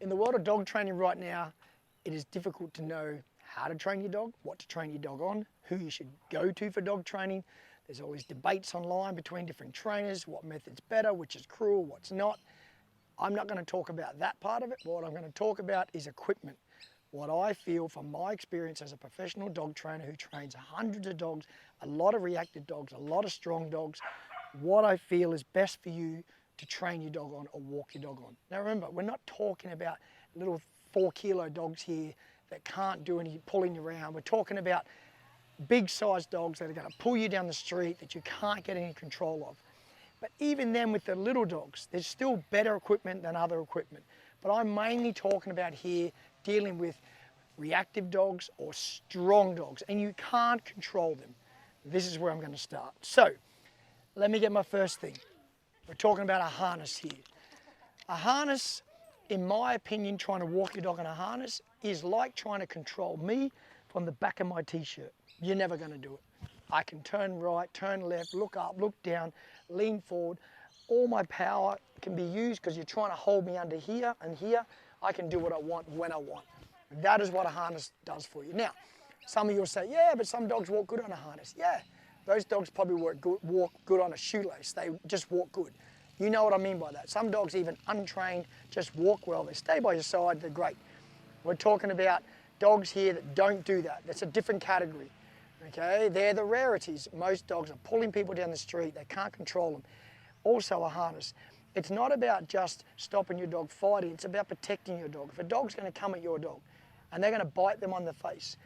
In the world of dog training right now, it is difficult to know how to train your dog, what to train your dog on, who you should go to for dog training. There's always debates online between different trainers, what method's better, which is cruel, what's not. I'm not going to talk about that part of it. What I'm going to talk about is equipment. What I feel from my experience as a professional dog trainer who trains hundreds of dogs, a lot of reactive dogs, a lot of strong dogs, what I feel is best for you to train your dog on or walk your dog on. Now remember, we're not talking about little 4-kilo dogs here that can't do any pulling around. We're talking about big sized dogs that are going to pull you down the street that you can't get any control of. But even then with the little dogs, there's still better equipment than other equipment. But I'm mainly talking about here dealing with reactive dogs or strong dogs, and you can't control them. This is where I'm going to start. So let me get my first thing. We're talking about a harness here. A harness, in my opinion, trying to walk your dog in a harness is like trying to control me from the back of my t-shirt. You're never going to do it. I can turn right, turn left, look up, look down, lean forward. All my power can be used because you're trying to hold me under here and here. I can do what I want when I want. That is what a harness does for you. Now, some of you will say, yeah, but some dogs walk good on a harness. Yeah, those dogs probably walk good on a shoelace. They just walk good. You know what I mean by that. Some dogs, even untrained, just walk well. They stay by your side, they're great. We're talking about dogs here that don't do that. That's a different category, okay? They're the rarities. Most dogs are pulling people down the street. They can't control them. Also a harness. It's not about just stopping your dog fighting. It's about protecting your dog. If a dog's going to come at your dog and they're going to bite them on the face,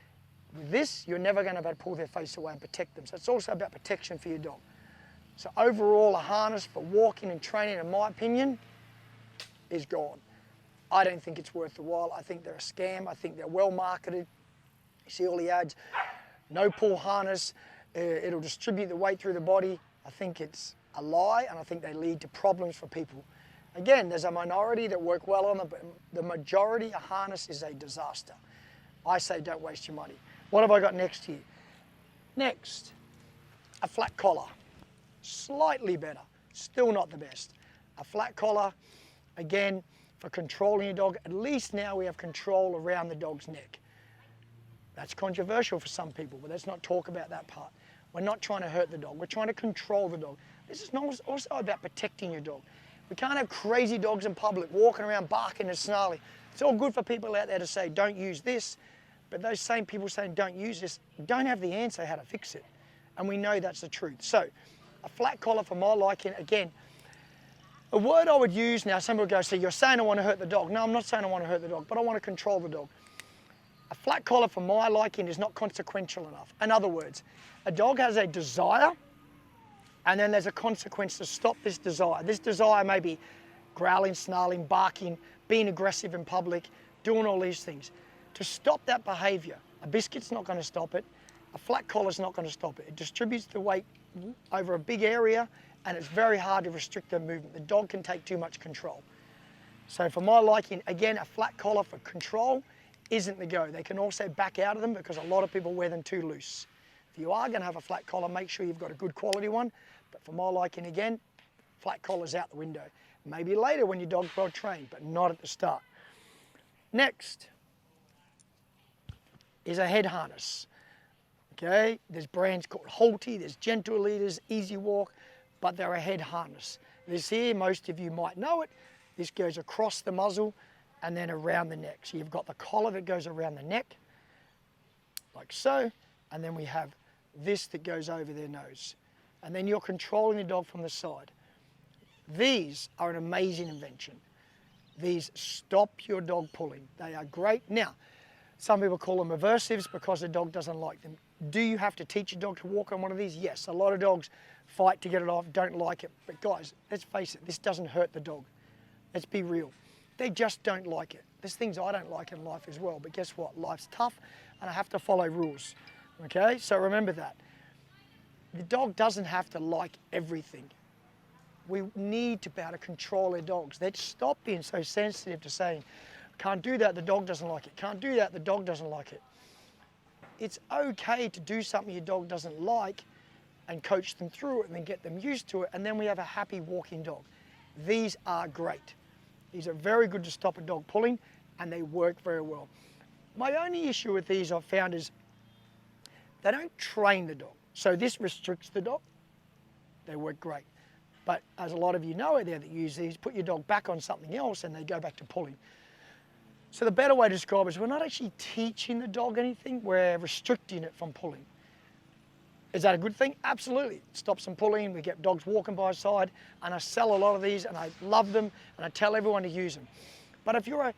with this, you're never going to be able to pull their face away and protect them. So it's also about protection for your dog. So overall, a harness for walking and training, in my opinion, is gone. I don't think it's worth the while. I think they're a scam. I think they're well marketed. You see all the ads, no pull harness, it'll distribute the weight through the body. I think it's a lie, and I think they lead to problems for people. Again, there's a minority that work well on them, but the majority, a harness is a disaster. I say don't waste your money. What have I got next here? Next, a flat collar. Slightly better, still not the best. A flat collar, again, for controlling your dog. At least now we have control around the dog's neck. That's controversial for some people, but let's not talk about that part. We're not trying to hurt the dog. We're trying to control the dog. This is also about protecting your dog. We can't have crazy dogs in public walking around barking and snarling. It's all good for people out there to say, don't use this. But those same people saying don't use this don't have the answer how to fix it. And we know that's the truth. So a flat collar for my liking, again, a word I would use now, some people go, so you're saying I want to hurt the dog. No, I'm not saying I want to hurt the dog, but I want to control the dog. A flat collar for my liking is not consequential enough. In other words, a dog has a desire, and then there's a consequence to stop this desire. This desire may be growling, snarling, barking, being aggressive in public, doing all these things. To stop that behavior, a biscuit's not going to stop it. A flat collar's not going to stop it. It distributes the weight over a big area, and it's very hard to restrict their movement. The dog can take too much control. So for my liking, again, a flat collar for control isn't the go. They can also back out of them because a lot of people wear them too loose. If you are going to have a flat collar, make sure you've got a good quality one. But for my liking, again, flat collar's out the window. Maybe later when your dog's well trained, but not at the start. Next is a head harness. Okay, there's brands called Halty, there's Gentle Leaders, Easy Walk, but they're a head harness. This here, most of you might know it. This goes across the muzzle and then around the neck. So you've got the collar that goes around the neck, like so, and then we have this that goes over their nose. And then you're controlling the dog from the side. These are an amazing invention. These stop your dog pulling. They are great. Now, some people call them aversives because the dog doesn't like them. Do you have to teach a dog to walk on one of these? Yes, a lot of dogs fight to get it off, don't like it. But guys, let's face it, this doesn't hurt the dog. Let's be real. They just don't like it. There's things I don't like in life as well, but guess what? Life's tough and I have to follow rules, okay? So remember that. The dog doesn't have to like everything. We need to be able to control our dogs. Let's stop being so sensitive to saying, can't do that, the dog doesn't like it. Can't do that, the dog doesn't like it. It's okay to do something your dog doesn't like and coach them through it and then get them used to it, and then we have a happy walking dog. These are great. These are very good to stop a dog pulling, and they work very well. My only issue with these I've found is they don't train the dog. So this restricts the dog. They work great. But as a lot of you know out there that use these, put your dog back on something else and they go back to pulling. So the better way to describe it is we're not actually teaching the dog anything, we're restricting it from pulling. Is that a good thing? Absolutely. It stops them pulling, we get dogs walking by our side, and I sell a lot of these and I love them and I tell everyone to use them. But if you're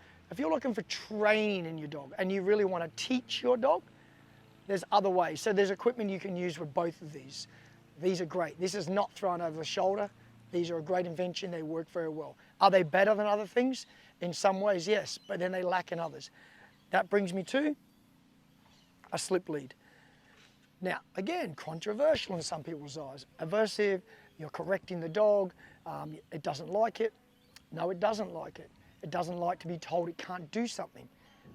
looking for training in your dog and you really want to teach your dog, there's other ways. So there's equipment you can use with both of these. These are great. This is not thrown over the shoulder. These are a great invention. They work very well. Are they better than other things? In some ways, yes, but then they lack in others. That brings me to a slip lead. Now, again, controversial in some people's eyes. Aversive, you're correcting the dog, it doesn't like it. No, it doesn't like it. It doesn't like to be told it can't do something.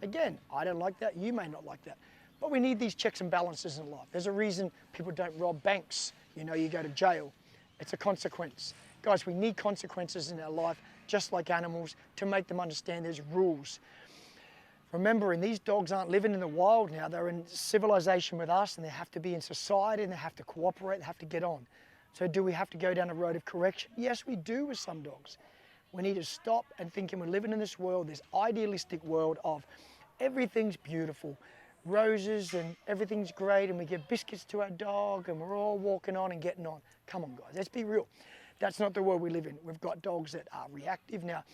Again, I don't like that, you may not like that. But we need these checks and balances in life. There's a reason people don't rob banks. You know, you go to jail. It's a consequence. Guys, we need consequences in our life, just like animals, to make them understand there's rules. Remembering these dogs aren't living in the wild now, they're in civilization with us and they have to be in society and they have to cooperate, they have to get on. So do we have to go down a road of correction? Yes, we do with some dogs. We need to stop and think we're living in this world, this idealistic world of everything's beautiful, roses and everything's great and we give biscuits to our dog and we're all walking on and getting on. Come on guys, let's be real. That's not the world we live in. We've got dogs that are reactive. Now,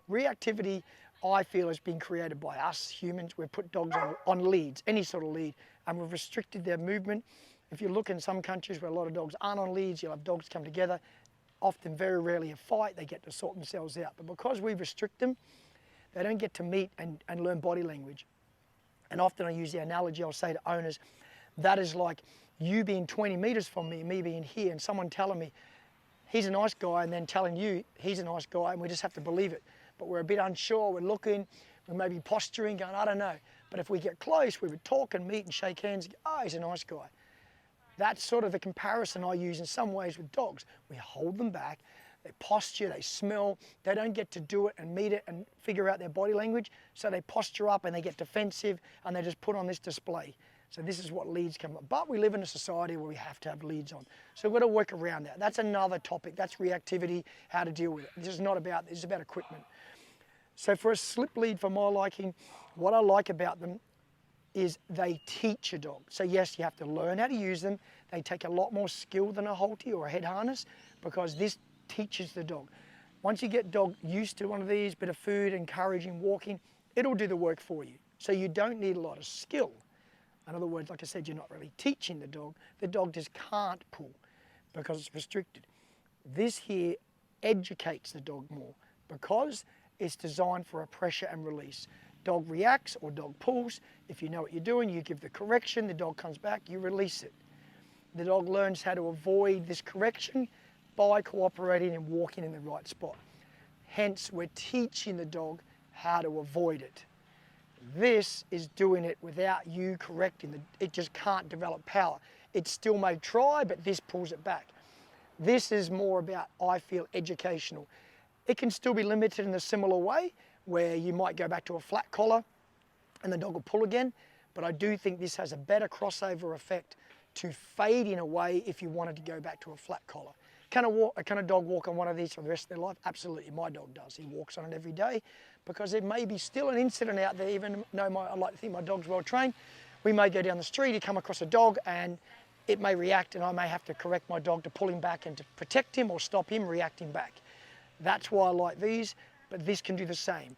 reactivity, I feel, has been created by us humans. We've put dogs on leads, any sort of lead, and we've restricted their movement. If you look in some countries where a lot of dogs aren't on leads, you'll have dogs come together, often very rarely a fight, they get to sort themselves out. But because we restrict them, they don't get to meet and learn body language. And often I use the analogy, I'll say to owners, that is like you being 20 meters from me, me being here, and someone telling me, he's a nice guy, and then telling you he's a nice guy, and we just have to believe it. But we're a bit unsure, we're looking, we may be posturing, going, I don't know. But if we get close, we would talk and meet and shake hands, oh, he's a nice guy. That's sort of the comparison I use in some ways with dogs. We hold them back, they posture, they smell, they don't get to do it and meet it and figure out their body language, so they posture up and they get defensive and they just put on this display. So this is what leads come up. But we live in a society where we have to have leads on. So we've got to work around that. That's another topic. That's reactivity, how to deal with it. This is not about, this is about equipment. So for a slip lead, for my liking, what I like about them is they teach a dog. So yes, you have to learn how to use them. They take a lot more skill than a halter or a head harness because this teaches the dog. Once you get dog used to one of these, bit of food, encouraging, walking, it'll do the work for you. So you don't need a lot of skill. In other words, like I said, you're not really teaching the dog just can't pull because it's restricted. This here educates the dog more because it's designed for a pressure and release. Dog reacts or dog pulls. If you know what you're doing, you give the correction, the dog comes back, you release it. The dog learns how to avoid this correction by cooperating and walking in the right spot. Hence, we're teaching the dog how to avoid it. This is doing it without you correcting. It just can't develop power. It still may try, but this pulls it back. This is more about, I feel, educational. It can still be limited in a similar way, where you might go back to a flat collar and the dog will pull again, but I do think this has a better crossover effect to fading away if you wanted to go back to a flat collar. Can a dog walk on one of these for the rest of their life? Absolutely, my dog does. He walks on it every day because there may be still an incident out there, even though I like to think my dog's well trained. We may go down the street, you come across a dog and it may react and I may have to correct my dog to pull him back and to protect him or stop him reacting back. That's why I like these, but this can do the same.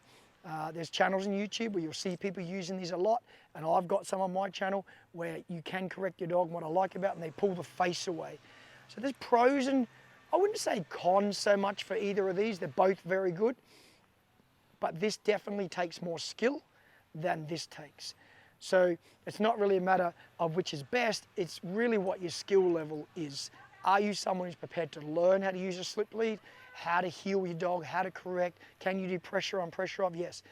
There's channels on YouTube where you'll see people using these a lot, and I've got some on my channel where you can correct your dog, and what I like about them, they pull the face away. So there's pros and I wouldn't say cons so much for either of these. They're both very good, but this definitely takes more skill than this takes. So it's not really a matter of which is best, it's really what your skill level is. Are you someone who's prepared to learn how to use a slip lead, how to heel your dog, how to correct? Can you do pressure on, pressure off? Yes.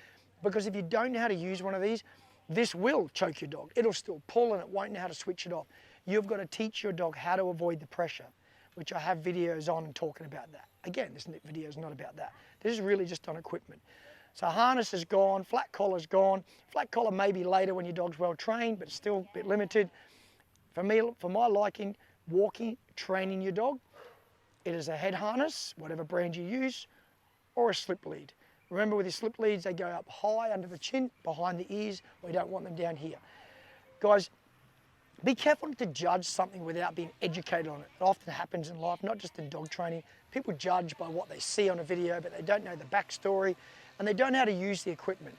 Because if you don't know how to use one of these, this will choke your dog. It'll still pull and it won't know how to switch it off. You've got to teach your dog how to avoid the pressure, which I have videos on and talking about that. Again, this video is not about that. This is really just on equipment. So harness is gone, flat collar's gone. Flat collar maybe later when your dog's well trained, but still a bit limited. For me, for my liking, walking, training your dog, it is a head harness, whatever brand you use, or a slip lead. Remember with your slip leads, they go up high under the chin, behind the ears. We don't want them down here. Guys, be careful not to judge something without being educated on it. It often happens in life, not just in dog training. People judge by what they see on a video, but they don't know the backstory and they don't know how to use the equipment.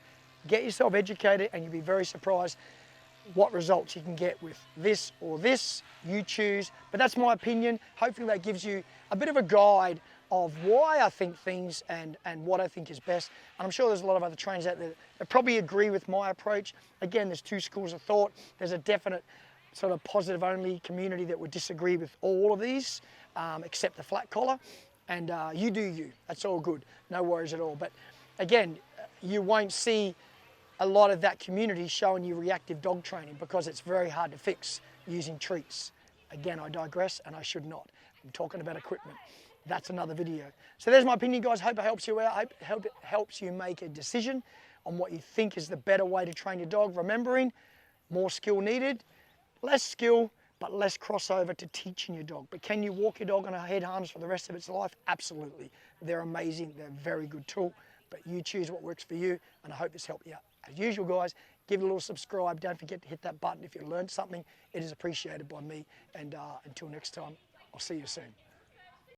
Get yourself educated and you'll be very surprised what results you can get with this or this. You choose, but that's my opinion. Hopefully that gives you a bit of a guide of why I think things and what I think is best. And I'm sure there's a lot of other trainers out there that probably agree with my approach. Again, there's two schools of thought. There's a definite sort of positive only community that would disagree with all of these, except the flat collar. And you do you, that's all good, no worries at all. But again, you won't see a lot of that community showing you reactive dog training because it's very hard to fix using treats. Again, I digress and I should not. I'm talking about equipment. That's another video. So there's my opinion, guys. Hope it helps you out. Hope it helps you make a decision on what you think is the better way to train your dog. Remembering, more skill needed, less skill, but less crossover to teaching your dog. But can you walk your dog on a head harness for the rest of its life? Absolutely. They're amazing. They're a very good tool, but you choose what works for you, and I hope this helped you out. As usual, guys, give it a little subscribe. Don't forget to hit that button if you learned something. It is appreciated by me. And until next time, I'll see you soon.